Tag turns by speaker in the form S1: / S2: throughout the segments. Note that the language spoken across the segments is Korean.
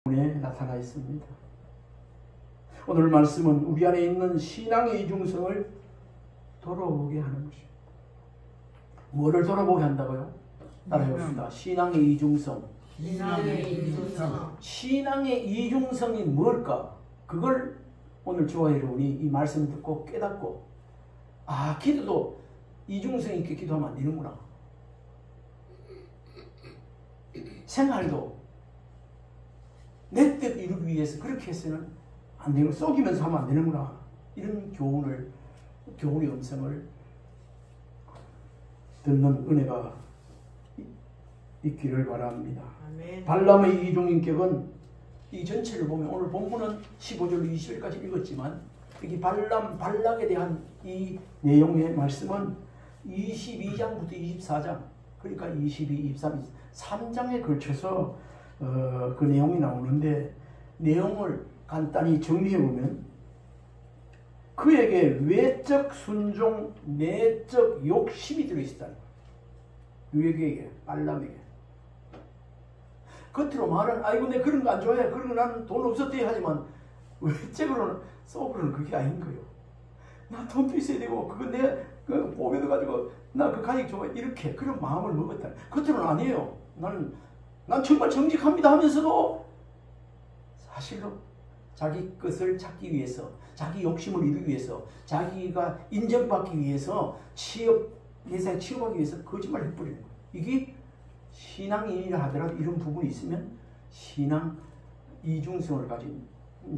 S1: 에 나타나 있습니다. 오늘 말씀은 우리 안에 있는 신앙의 이중성을 돌아보게 하는 것입니다. 뭐를 돌아보게 한다고요? 따라해봅시다. 신앙의 이중성. 신앙의 이중성이 뭘까? 그걸 오늘 주와 여러분이 이 말씀을 듣고 깨닫고, 아, 기도도 이중성 있게 기도하면 안 되는구나. 생활도 내 뜻 이루기 위해서 그렇게 해서는 안 되고 속이면서 하면 안 되는구나. 이런 교훈의 음성을 듣는 은혜가 있기를 바랍니다. 아멘. 발람의 이중인격은 이 전체를 보면 오늘 본문은 15절로 20절까지 읽었지만 여기 발락에 대한 이 내용의 말씀은 22장부터 24장, 그러니까 22, 23, 3장에 걸쳐서 그 내용이 나오는데, 내용을 간단히 정리해보면 그에게 외적 순종, 내적 욕심이 들어있다는 거예요. 누구에게? 발람에게. 겉으로 말은 아이고 내 그런 거 안 좋아해, 그런 거 나는 돈 없었대 하지만 외적으로는, 속으로는 그게 아닌 거예요. 나 돈도 있어야 되고 그거 내 그 보배도 가지고 나 그 가족 좋아해, 이렇게 그런 마음을 먹었다. 겉으로는 아니에요. 난 정말 정직합니다 하면서도 사실로 자기 것을 찾기 위해서, 자기 욕심을 이루기 위해서, 자기가 인정받기 위해서 회사에 취업하기 위해서 거짓말을 해버리는 거예요. 이게 신앙인이라 하더라도 이런 부분이 있으면 신앙 이중성을 가진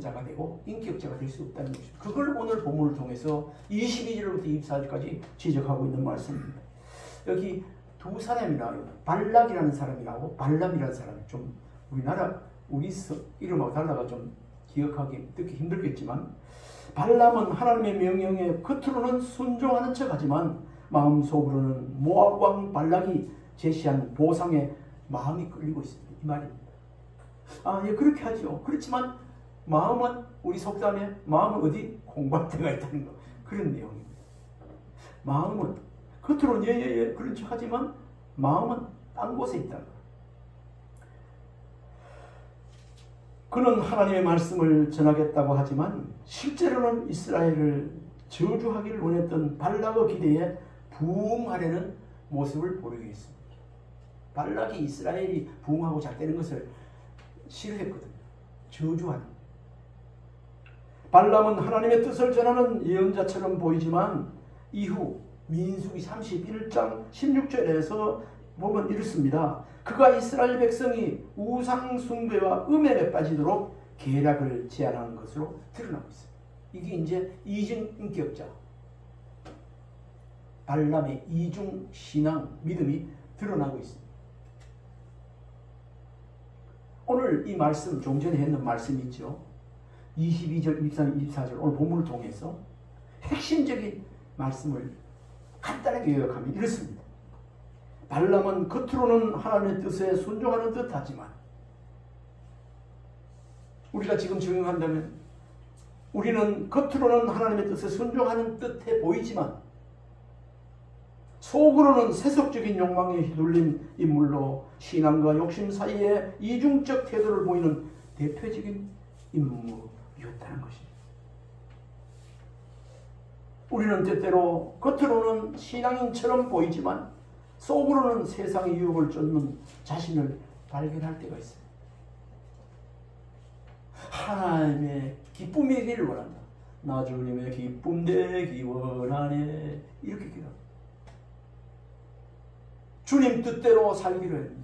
S1: 자가 되고 인격자가 될 수 없다는 것입니다. 그걸 오늘 본문을 통해서 22절부터 24절까지 지적하고 있는 말씀입니다. 여기 두 사람이 나와요. 발락이라는 사람이라고 발람이라는 사람이, 좀 우리 이름하고 달라가 좀 기억하기 듣기 힘들겠지만, 발람은 하나님의 명령에 겉으로는 순종하는 척하지만 마음속으로는 모압 왕 발락이 제시한 보상에 마음이 끌리고 있습니다. 이 말입니다. 아, 예, 그렇게 하죠. 그렇지만 마음은, 우리 속담에 마음은 어디? 공갈대가 있다는 거, 그런 내용입니다. 마음은 겉으로는 예 그런 척 하지만 마음은 딴 곳에 있다는 거예요. 그는 하나님의 말씀을 전하겠다고 하지만 실제로는 이스라엘을 저주하기를 원했던 발락의 기대에 부응하려는 모습을 보이고 있습니다. 발락이 이스라엘이 부응하고 잘 되는 것을 싫어했거든요. 저주하는. 발람은 하나님의 뜻을 전하는 예언자처럼 보이지만 이후 민수기 31장 16절에서 보면 이렇습니다. 그가 이스라엘 백성이 우상 숭배와 음행에 빠지도록 계략을 제안하는 것으로 드러나고 있습니다. 이게 이제 이중인격자, 발람의 이중 신앙, 믿음이 드러나고 있습니다. 오늘 이 말씀, 좀 전에 했는 말씀이 있죠. 22절, 23, 24절 오늘 본문을 통해서 핵심적인 말씀을 간단하게 요약하면 이렇습니다. 발람은 겉으로는 하나님의 뜻에 순종하는 듯 하지만, 우리가 지금 적용한다면 우리는 겉으로는 하나님의 뜻에 순종하는 듯해 보이지만 속으로는 세속적인 욕망에 휘둘린 인물로 신앙과 욕심 사이에 이중적 태도를 보이는 대표적인 인물이었다는 것입니다. 우리는 때때로 겉으로는 신앙인처럼 보이지만 속으로는 세상의 유혹을 쫓는 자신을 발견할 때가 있어요. 하나님의 기쁨이 되기를 원한다. 나 주님의 기쁨 되기 원하네. 이렇게 기도합니다. 주님 뜻대로 살기로 했네.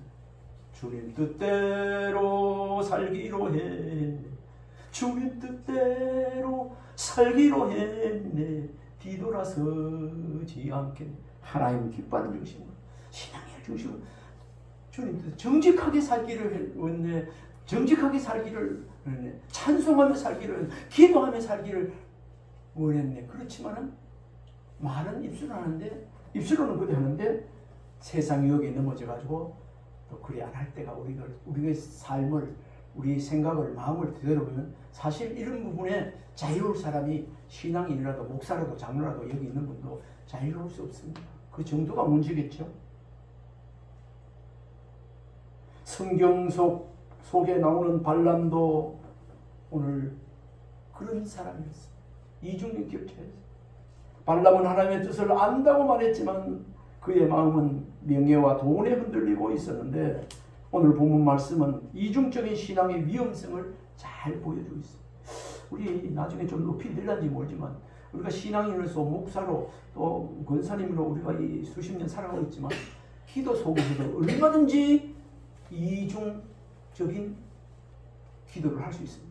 S1: 주님 뜻대로 살기로 했네. 주님 뜻대로 살기로 했네. 뒤돌아서지 않겠네. 하나님 기뻐하는 중심으로, 신앙의 중심으로 주님 뜻, 정직하게 살기를 원해. 정직하게 살기를 원했네. 찬송하며 살기를 원했네. 기도하며 살기를 원했네. 그렇지만은 말은 입술은 하는데, 입술로는 그래 하는데 세상 유혹에 넘어져가지고 또 그리 안 할 때가 우리의 삶을, 우리 생각을, 마음을 되돌아보면 사실 이런 부분에 자유로울 사람이 신앙인이라도 목사라도 장로라도 여기 있는 분도 자유로울 수 없습니다. 그 정도가 문제겠죠. 성경 속 속에 나오는 발람도 오늘 그런 사람이었어. 이중인격자였어. 발람은 하나님의 뜻을 안다고 말했지만 그의 마음은 명예와 돈에 흔들리고 있었는데 오늘 본문 말씀은 이중적인 신앙의 위험성을 잘 보여주고 있어요. 우리 나중에 좀 높이 늘란지 모르지만 우리가 신앙인으로서 목사로 또 권사님으로 우리가 이 수십 년 살아가고 있지만 기도 속에서도 얼마든지 이중적인 기도를 할 수 있습니다.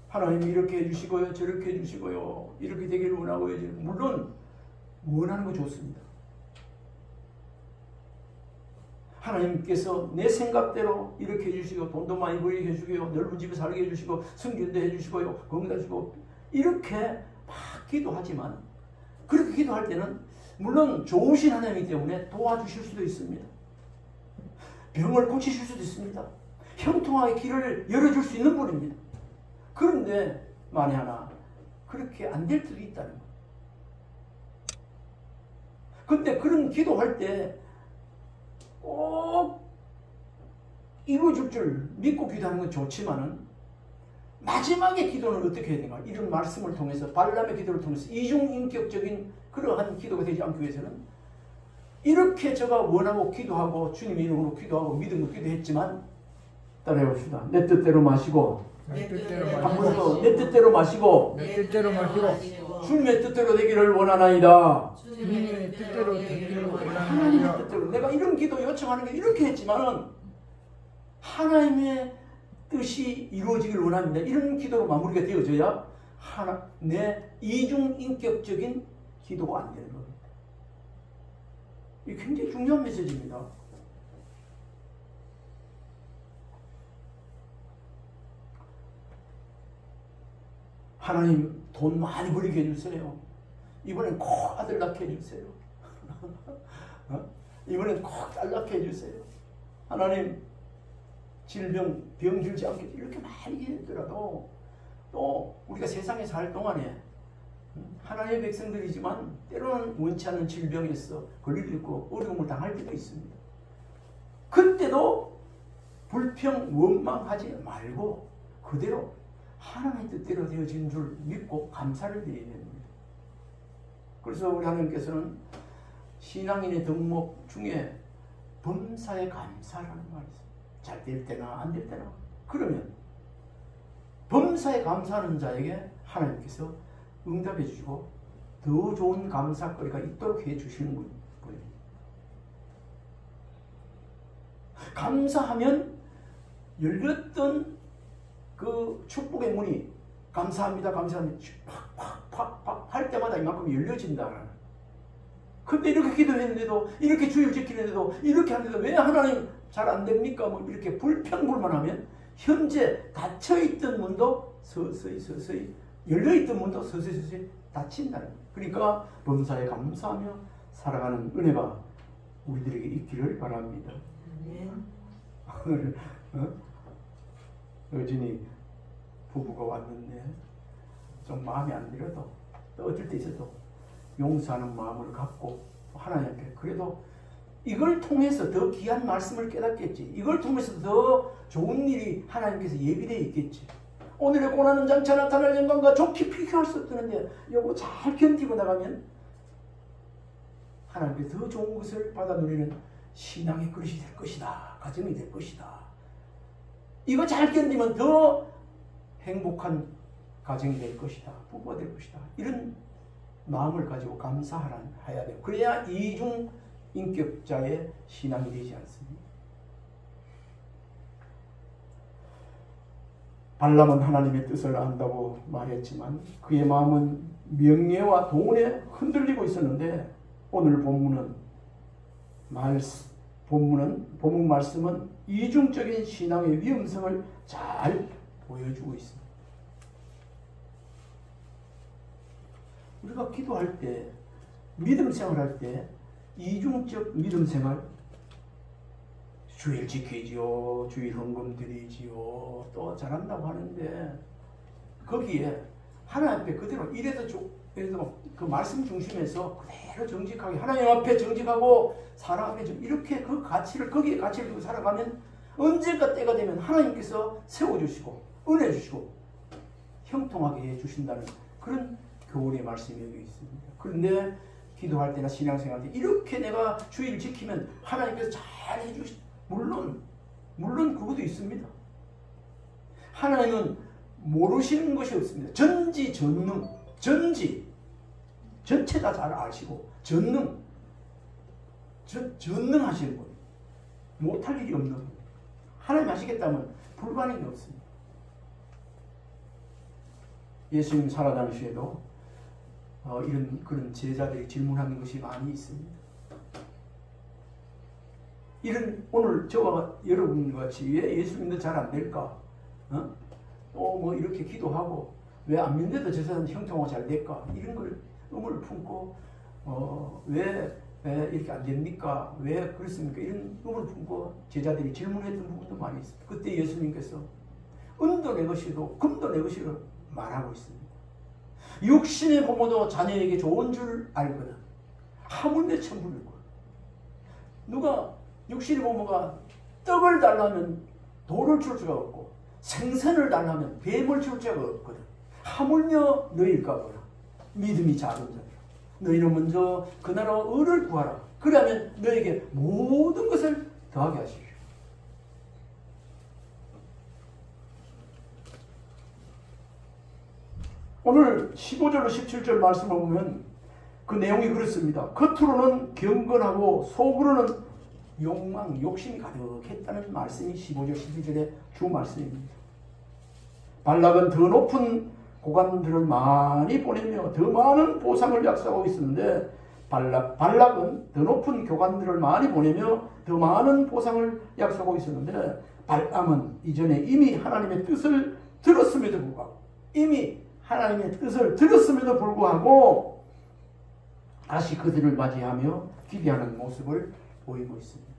S1: 하나님 이렇게 해주시고요, 저렇게 해주시고요, 이렇게 되기를 원하고요. 물론 원하는 거 좋습니다. 하나님께서 내 생각대로 이렇게 해주시고 돈도 많이 벌게 해주고요, 넓은 집에 살게 해주시고 성전도 해주시고요, 건강 주시고 이렇게 막 기도하지만 그렇게 기도할 때는 물론 좋으신 하나님이기 때문에 도와주실 수도 있습니다. 병을 고치실 수도 있습니다. 형통하게 길을 열어줄 수 있는 분입니다. 그런데 만에 하나 그렇게 안 될 때도 있다는 거예요. 근데 그런 기도할 때 꼭 이루어질 줄 믿고 기도하는 건 좋지만은 마지막에 기도는 어떻게 해야 되는가? 이런 말씀을 통해서 발람의 기도를 통해서 이중인격적인 그러한 기도가 되지 않기 위해서는 이렇게 제가 원하고 기도하고 주님의 이름으로 기도하고 믿음으로 기도했지만 따라해봅시다. 내 뜻대로 마시고
S2: 내 뜻대로
S1: 한 번 더 내 뜻대로 마시고
S2: 내 뜻대로 마시고
S1: 주님의 뜻대로 되기를 원하나이다.
S2: 주님의 뜻대로 되기를
S1: 하나님의
S2: 원하나이다.
S1: 뜻대로 내가 이런 기도 요청하는 게 이렇게 했지만은 하나님의 뜻이 이루어지길 원합니다. 이런 기도로 마무리가 되어져야 내 이중인격적인 기도가 안 되는 겁니다. 이게 굉장히 중요한 메시지입니다. 하나님 돈 많이 벌게 해주세요. 이번엔 꼭 아들 낳게 해주세요. 이번엔 꼭 딸 낳게 해주세요. 하나님 질병, 병 줄지 않게 이렇게 많이 해더라도 또 우리가 세상에 살 동안에 하나님의 백성들이지만 때로는 원치 않는 질병에서 걸릴 수 있고 어려움을 당할 때도 있습니다. 그때도 불평, 원망하지 말고 그대로 하나님의 뜻대로 되어진 줄 믿고 감사를 드려야 됩니다. 그래서 우리 하나님께서는 신앙인의 덕목 중에 범사에 감사라는 말이 있어요. 잘 될 때나 안 될 때나. 그러면 범사에 감사하는 자에게 하나님께서 응답해 주시고 더 좋은 감사거리가 있도록 해 주시는 분입니다. 감사하면 열렸던 그 축복의 문이 감사합니다, 감사합니다 팍팍팍팍 할 때마다 이만큼 열려진다. 근데 이렇게 기도했는데도 이렇게 주일 지키는데도 이렇게 하는데도 왜 하나님 잘 안 됩니까? 뭐 이렇게 불평불만하면 현재 닫혀있던 문도 서서히 열려있던 문도 서서히 닫힌다는 거예요. 그러니까 범사에 감사하며 살아가는 은혜가 우리들에게 있기를 바랍니다. 오늘 여진이 부부가 왔는데 좀 마음에 안 들어도 또 어떨 때 있어도 용서하는 마음을 갖고 하나님께 그래도 이걸 통해서 더 귀한 말씀을 깨닫겠지. 이걸 통해서 더 좋은 일이 하나님께서 예비되어 있겠지. 오늘의 고난은 장차 나타날 영광과 좋게 비교할 수 없는데 이거 잘 견디고 나가면 하나님께 더 좋은 것을 받아 누리는 신앙의 그릇이 될 것이다. 가정이 될 것이다. 이거 잘 견디면 더 행복한 가정이 될 것이다. 부부가 될 것이다. 이런 마음을 가지고 감사해야 돼요. 그래야 이중 인격자의 신앙이 되지 않습니다. 발람은 하나님의 뜻을 안다고 말했지만 그의 마음은 명예와 돈에 흔들리고 있었는데 오늘 본문 말씀은 이중적인 신앙의 위험성을 잘 보여주고 있습니다. 우리가 기도할 때, 믿음 생활할 때 이중적 믿음 생활, 주일 지키지요, 주일 헌금 드리지요, 또 잘한다고 하는데 거기에 하나님 앞에 그대로 이래도 그 말씀 중심에서 그대로 정직하게 하나님 앞에 정직하고 사랑 앞에 이렇게 그 가치를 거기에 가치를 두고 살아가면 언젠가 때가 되면 하나님께서 세워주시고 은혜 주시고 형통하게 해주신다는 그런 교훈의 말씀이 여기 있습니다. 그런데 기도할 때나 신앙생활 때 이렇게 내가 주의를 지키면 하나님께서 잘 해주시. 물론 그것도 있습니다. 하나님은 모르시는 것이 없습니다. 전지전능, 전체 다 잘 아시고 전능하시는 분, 못할 일이 없는 분. 하나님 하시겠다면 불가능이 없습니다. 예수님 살아다니시에도 그런 제자들이 질문하는 것이 많이 있습니다. 오늘 저와 여러분과 같이 왜 예수 믿는 잘 안 될까? 뭐 이렇게 기도하고 왜 안 믿는데도 저 사람 형통하고 잘 될까? 이런 걸 의문을 품고 왜 이렇게 안 됩니까? 왜 그렇습니까? 이런 의문을 품고 제자들이 질문했던 부분도 많이 있습니다. 그때 예수님께서 은도 내 것이고 금도 내 것이로 말하고 있습니다. 육신의 부모도 자녀에게 좋은 줄 알거든. 하물며 천불일걸. 누가 육신의 부모가 떡을 달라면 돌을 줄 수가 없고 생선을 달라면 뱀을 줄 수가 없거든. 하물며 너희일까 보라. 믿음이 작은 자들아. 너희는 먼저 그 나라와 의를 구하라. 그러면 너에게 모든 것을 더하게 하시리라. 오늘 15절로 17절 말씀을 보면 그 내용이 그렇습니다. 겉으로는 경건하고 속으로는 욕망, 욕심이 가득했다는 말씀이 15절, 12절의 주 말씀입니다. 발락은 더 높은 고관들을 많이 보내며 더 많은 보상을 약속하고 있었는데 발락은 더 높은 교관들을 많이 보내며 더 많은 보상을 약속하고 있었는데 발람은 이전에 이미 하나님의 뜻을 들었음에도 불구하고 다시 그들을 맞이하며 기대하는 모습을 보이고 있습니다.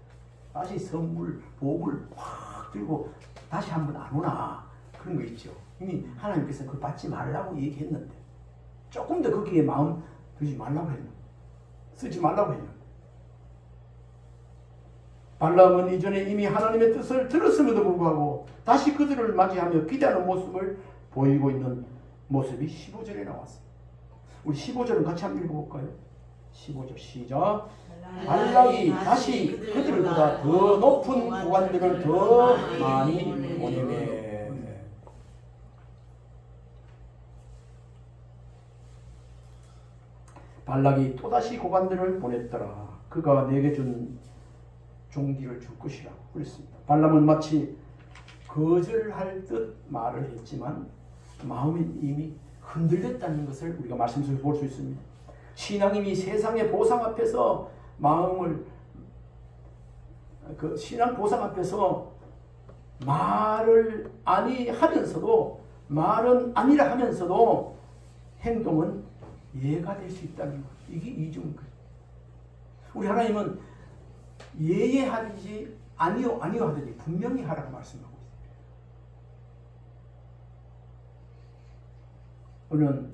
S1: 다시 선물, 복을 확 들고 다시 한번 안 오나 그런 거 있죠. 이미 하나님께서 그걸 받지 말라고 얘기했는데 조금 더 거기에 마음 두지 말라고 했는데 쓰지 말라고 했는데 발람은 이전에 이미 하나님의 뜻을 들었음에도 불구하고 다시 그들을 맞이하며 기대하는 모습을 보이고 있는 모습이 15절에 나왔습니다. 우리 15절은 같이 한번 읽어볼까요? 15절 시작. 발락이 다시 그들보다 더 높은 고관들을 더 많이 보내매. 발락이 또다시 고관들을 보냈더라. 그가 내게 준 종기를 줄 것이라고 그랬습니다. 발람은 마치 거절할 듯 말을 했지만 마음이 이미 흔들렸다는 것을 우리가 말씀 속에서 볼 수 있습니다. 신앙인이 세상의 보상 앞에서 신앙 보상 앞에서 말을 말은 아니라 하면서도 행동은 예가 될 수 있다는 것. 이게 이중인 거예요. 우리 하나님은 예하든지 아니요 하든지 분명히 하라고 말씀하고 있습니다. 우리는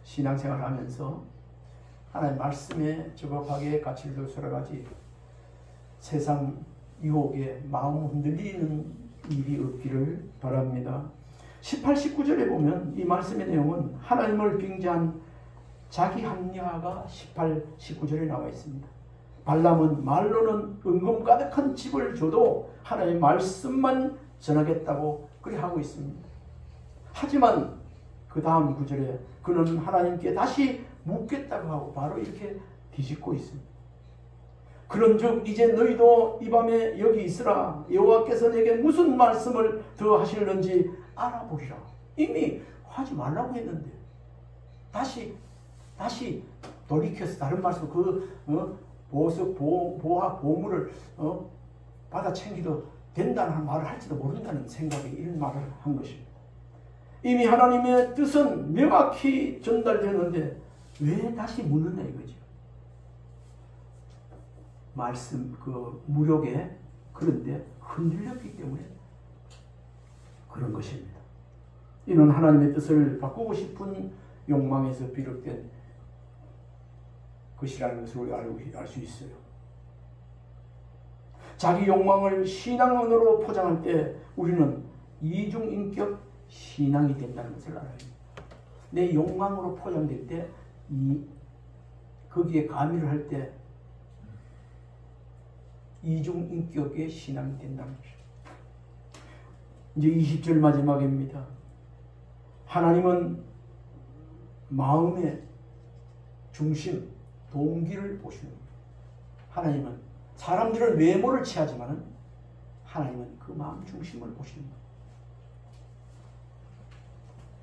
S1: 신앙생활을 하면서 하나님 말씀에 적합하게 가치를 두고 살아가지 세상 유혹에 마음 흔들리는 일이 없기를 바랍니다. 18, 19절에 보면 이 말씀의 내용은 하나님을 빙자한 자기 합리화가 18, 19절에 나와 있습니다. 발람은 말로는 은금 가득한 집을 줘도 하나님의 말씀만 전하겠다고 그리 하고 있습니다. 하지만 그 다음 구절에 그는 하나님께 다시 묻겠다고 하고 바로 이렇게 뒤집고 있습니다. 그런즉 이제 너희도 이 밤에 여기 있으라. 여호와께서 내게 무슨 말씀을 더 하실는지 알아보리라. 이미 하지 말라고 했는데 다시 돌이켜서 다른 말씀 보석, 보화, 보물을 받아 챙기도 된다는 말을 할지도 모른다는 생각에 이런 말을 한 것입니다. 이미 하나님의 뜻은 명확히 전달되었는데 왜 다시 묻느냐 이거죠. 말씀 무력에 그런데 흔들렸기 때문에 그런 것입니다. 이는 하나님의 뜻을 바꾸고 싶은 욕망에서 비롯된 것이라는 것을 우리가 알 수 있어요. 자기 욕망을 신앙으로 포장할 때 우리는 이중인격 신앙이 된다는 것을 알아야 합니다. 내 욕망으로 포장될 때 거기에 가미를 할 때 이중인격의 신앙이 된다는 것입니다. 이제 20절 마지막입니다. 하나님은 마음의 중심, 동기를 보시는 겁니다. 하나님은 사람들은 외모를 취하지만 하나님은 그 마음 중심을 보시는 겁니다.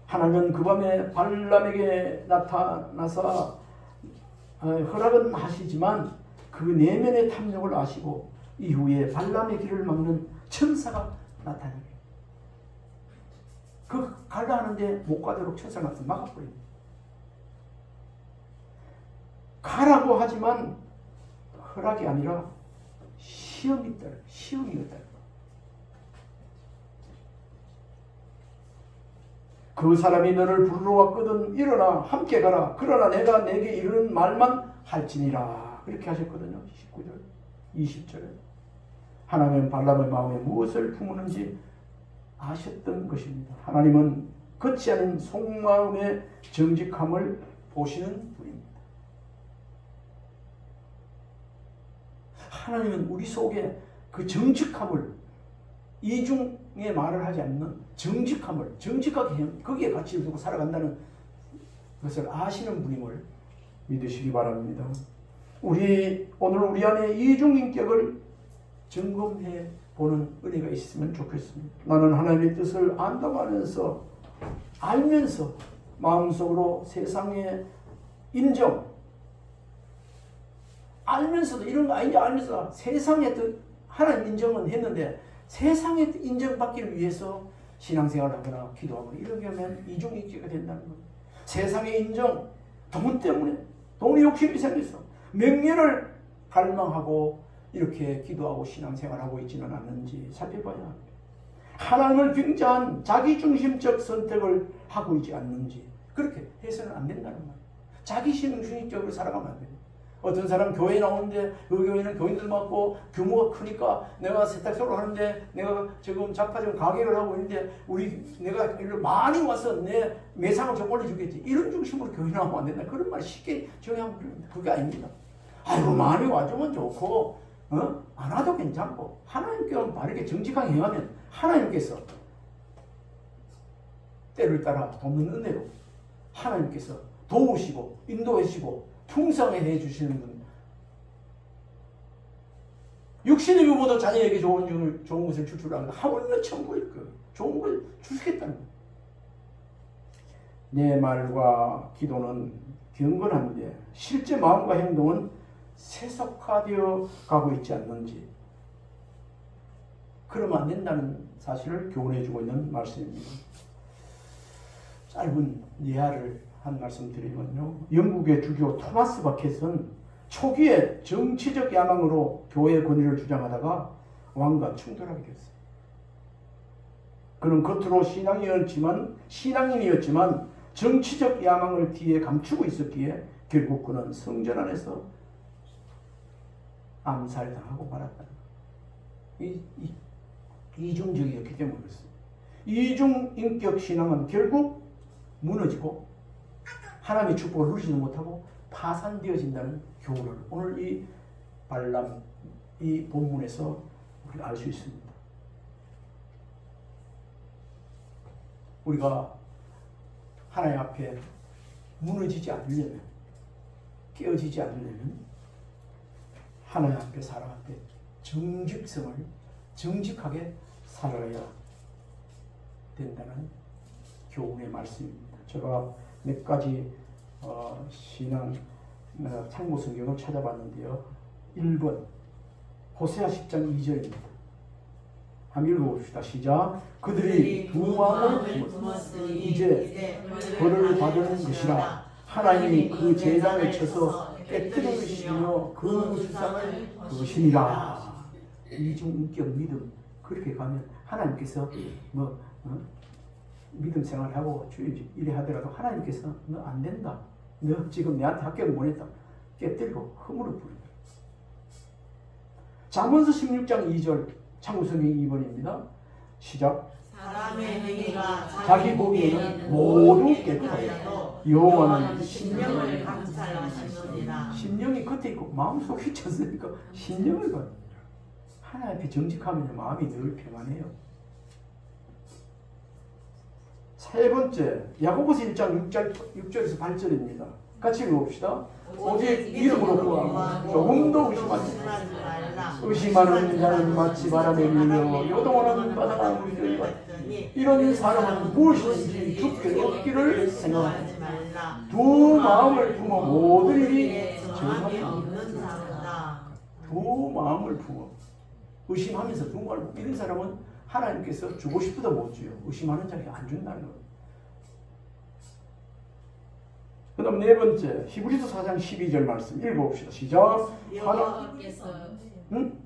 S1: 하나님은 그 밤에 발람에게 나타나서 허락은 하시지만 그 내면의 탐욕을 아시고 이후에 발람의 길을 막는 천사가 나타나요. 가려 하는데 못 가도록 천사가 막아버립니다. 가라고 하지만 허락이 아니라 시험이었다. 그 사람이 너를 부르러 왔거든 일어나 함께 가라. 그러나 내가 내게 이르는 말만 할지니라. 이렇게 하셨거든요. 19절, 20절에. 하나님은 발람의 마음에 무엇을 품었는지 아셨던 것입니다. 하나님은 걷지 않은 속마음의 정직함을 보시는 분입니다. 하나님은 우리 속에 그 정직함을, 이중의 말을 하지 않는 정직함을, 정직하게 거기에 가치를 두고 살아간다는 것을 아시는 분임을 믿으시기 바랍니다. 오늘 우리 안에 이중인격을 점검해 보는 은혜가 있으면 좋겠습니다. 나는 하나님의 뜻을 안다고 하면서 알면서 마음속으로 세상의 인정, 알면서도 이런 거 아닌지 알면서 세상의 뜻, 하나님 인정은 했는데 세상의 뜻 인정받기를 위해서 신앙생활을 하거나 기도하거나 이렇게 하면 이중인격이 된다는 거예요. 세상의 인정, 돈 때문에, 돈의 욕심이 생겨서 명예를 갈망하고 이렇게 기도하고 신앙생활하고 있지는 않는지 살펴봐야 합니다. 하나님을 굉장한 자기중심적 선택을 하고 있지 않는지 그렇게 해서는 안 된다는 말이에요. 자기중심적으로 살아가면 안 돼요. 어떤 사람 교회 나오는데 그 교회는 교인들 많고 규모가 크니까 내가 세탁소를 하는데 내가 지금 자파점 가게를 하고 있는데 내가 이렇게 많이 와서 내 매상을 좀 올려주겠지. 이런 중심으로 교회 나오면 안 된다. 그런 말 쉽게 정의하면 그게 아닙니다. 아이고 많이 와주면 좋고 안 와도 괜찮고 하나님께만 바르게 정직하게 행하면 하나님께서 때를 따라 돕는 은혜로 하나님께서 도우시고 인도하시고 풍성하게 해주시는 분. 육신의 부모도 자녀에게 좋은 것을 주출하는 하물며 천국일 거예요. 좋은 걸 주시겠다는 거예요. 내 말과 기도는 경건한데 실제 마음과 행동은 세속화되어 가고 있지 않는지 그러면 안 된다는 사실을 교훈해주고 있는 말씀입니다. 짧은 예화를 한 말씀 드리면요. 영국의 주교 토마스 바켓은 초기에 정치적 야망으로 교회의 권위를 주장하다가 왕과 충돌하게 됐어요. 그는 겉으로 신앙인이었지만 정치적 야망을 뒤에 감추고 있었기에 결국 그는 성전 안에서 암살당하고 말았다. 이중적이었기 때문에 그렇습니다. 이중인격 신앙은 결국 무너지고 하나님의 축복을 누리지도 못하고 파산되어진다는 교훈을 오늘 이 발람 이 본문에서 우리가 알 수 있습니다. 우리가 하나님 앞에 무너지지 않으려면, 깨어지지 않으려면 하나님 앞에 살아갈 때 정직성을 정직하게 살아야 된다는 교훈의 말씀입니다. 제가 몇 가지 신앙 참고 성경을 찾아봤는데요. 1번 호세아 10장 2절입니다. 한번 읽어봅시다. 시작. 그들이 두 마음을 품었으니 이제 벌을 받은 것이라. 하나님이 그 제단을 쳐서 깨뜨리시며 그 주상을 거시니라. 이중인격 믿음 그렇게 가면 하나님께서 믿음 생활하고 주일 이래 하더라도 하나님께서 너 안 된다. 너 지금 내한테 합격을 못했다. 깨뜨리고 허물어 버린다. 잠언서 16장 2절 창세기 2번입니다. 시작.
S3: 사람의 행위가
S1: 자기 보기에는 모두 깨끗하여 여호와는
S3: 심령을 감찰하시느니라.
S1: 심령이 겉에 있고 마음속이 있지 않습니까? 심령을 봐. 하나님 앞에 정직하면 마음이 늘 평안해요. 세 번째, 야고보서 1장 6절에서 8절입니다. 같이 읽어봅시다. 오직 믿음으로 구하고 조금도 의심하지 말라. 의심하는 자는 마치 바람에 밀려 요동하는 바다가 물들이 같으니 이런 사람은 무엇이든지 죽게 얻기를 생각하지 말라. 두 마음을 품어 모든 일이 정합니다. 두 마음을 품어 의심하면서 두 마음을 품어. 이런 사람은 하나님께서 주고 싶어도 못 줘요. 의심하는 자에게 안 준다는 거예요. 그 다음 네 번째, 히브리서 4장 12절 말씀 읽어봅시다. 시작.
S3: 여호와께서
S1: 응?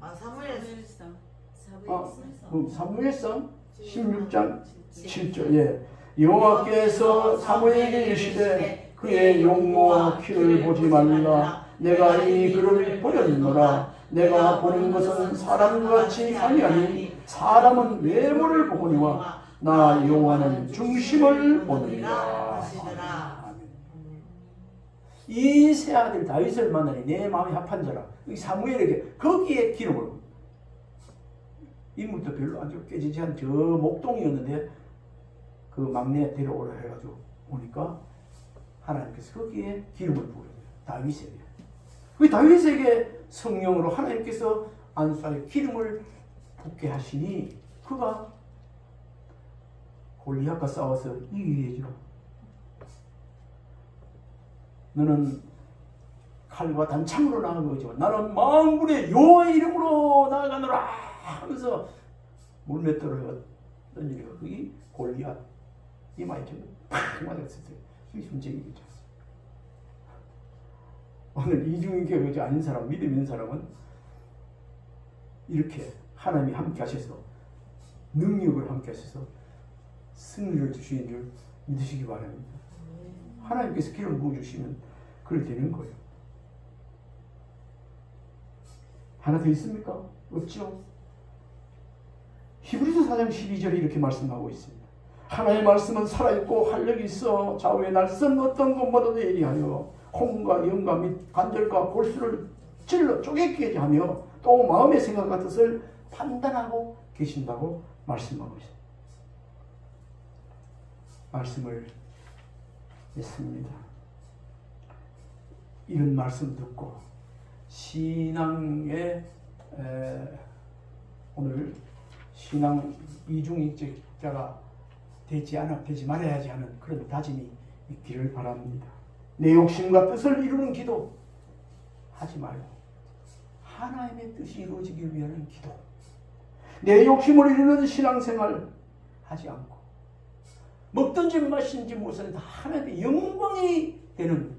S1: 사무엘상 16장 7절. 예. 여호와께서 사무엘에게 이르시되 그의 용모와 키를 보지 말라. 내가 이미 그를 버렸노라. 내가 보는 것은 사람과 같이 아니하니 사람은 외모를 보거니와 나 여호와는 중심을 보느니라. 이 세 아들 다윗을 만나니 내 마음이 합한 자라. 사무엘에게 거기에 기록을, 인물도 별로 안 좋고 깨지지 않은 저 목동이었는데 그 막내 데려오라 해가지고 오니까 하나님께서 거기에 기름을 부어요. 다윗에게. 그 다윗에게 성령으로 하나님께서 안수하여 기름을 붓게 하시니 그가 골리앗과 싸워서 이기게 해줘. 너는 칼과 단창으로 나아간 거지만 나는 만군의 여호와의 이름으로 나아가노라 하면서 물맷돌을 던지니까 그게 골리앗 이마에 팍 맞았을 때 이게 순쟁이겠죠. 오늘 이중인격이 아닌 사람, 믿음 있는 사람은 이렇게 하나님이 함께 하셔서 능력을 함께 하셔서 승리를 주시는 줄 믿으시기 바랍니다. 하나님께서 기름 부어주시면 그렇게 되는 거예요. 하나 더 있습니까? 없죠? 히브리서 4장 12절에 이렇게 말씀하고 있습니다. 하나님의 말씀은 살아있고 활력이 있어 좌우의 날선 어떤 것보다도 예리하여 혼과 영과 및 관절과 골수를 찔러 쪼개게 하며 또 마음의 생각과 뜻을 판단하고 계신다고 말씀하고 있습니다. 말씀을 했습니다. 이런 말씀 듣고 신앙의 오늘 신앙 이중인격자가 되지 말아야지 하는 그런 다짐이 있기를 바랍니다. 내 욕심과 뜻을 이루는 기도 하지 말고 하나님의 뜻이 이루어지길 위한 기도, 내 욕심을 이루는 신앙생활 하지 않고 먹든지 마시든지 무엇이든 다 하나님의 영광이 되는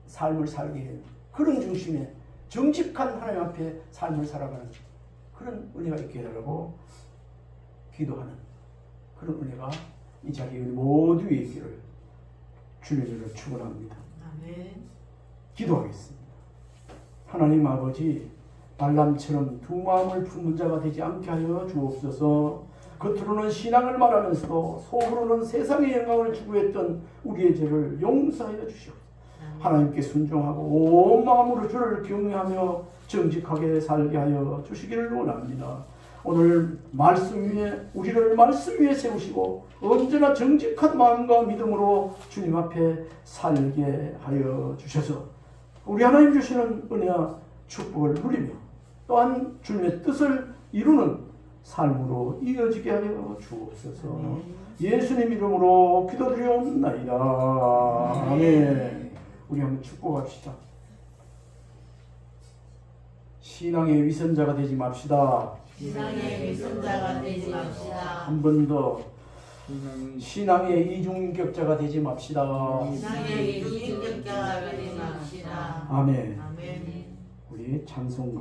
S1: 삶을 살게 해요. 그런 중심에 정직한 하나님 앞에 삶을 살아가는 그런 은혜가 있게 해달라고 기도하는 그런 은혜가 이 자리에 모두에 있기를 주님으로 축원합니다.
S3: 아멘.
S1: 기도하겠습니다. 하나님 아버지, 발람처럼 두 마음을 품는 자가 되지 않게 하여 주옵소서. 겉으로는 신앙을 말하면서도 속으로는 세상의 영광을 추구했던 우리의 죄를 용서하여 주시옵소서. 하나님께 순종하고 온 마음으로 주를 경외하며 정직하게 살게 하여 주시기를 원합니다. 오늘 말씀 위에 우리를 말씀 위에 세우시고 언제나 정직한 마음과 믿음으로 주님 앞에 살게 하여 주셔서 우리 하나님 주시는 은혜와 축복을 누리며 또한 주님의 뜻을 이루는 삶으로 이어지게 하여 주옵소서. 예수님 이름으로 기도드리옵나이다. 아멘. 우리 한번 축복합시다. 신앙의 위선자가 되지 맙시다.
S3: 신앙의 위선자가 되지 맙시다.
S1: 한 번 더. 신앙의 이중인격자가 되지 맙시다.
S3: 신앙의 이중인격자가 되지 맙시다.
S1: 아멘.
S3: 아멘.
S1: 우리 찬송가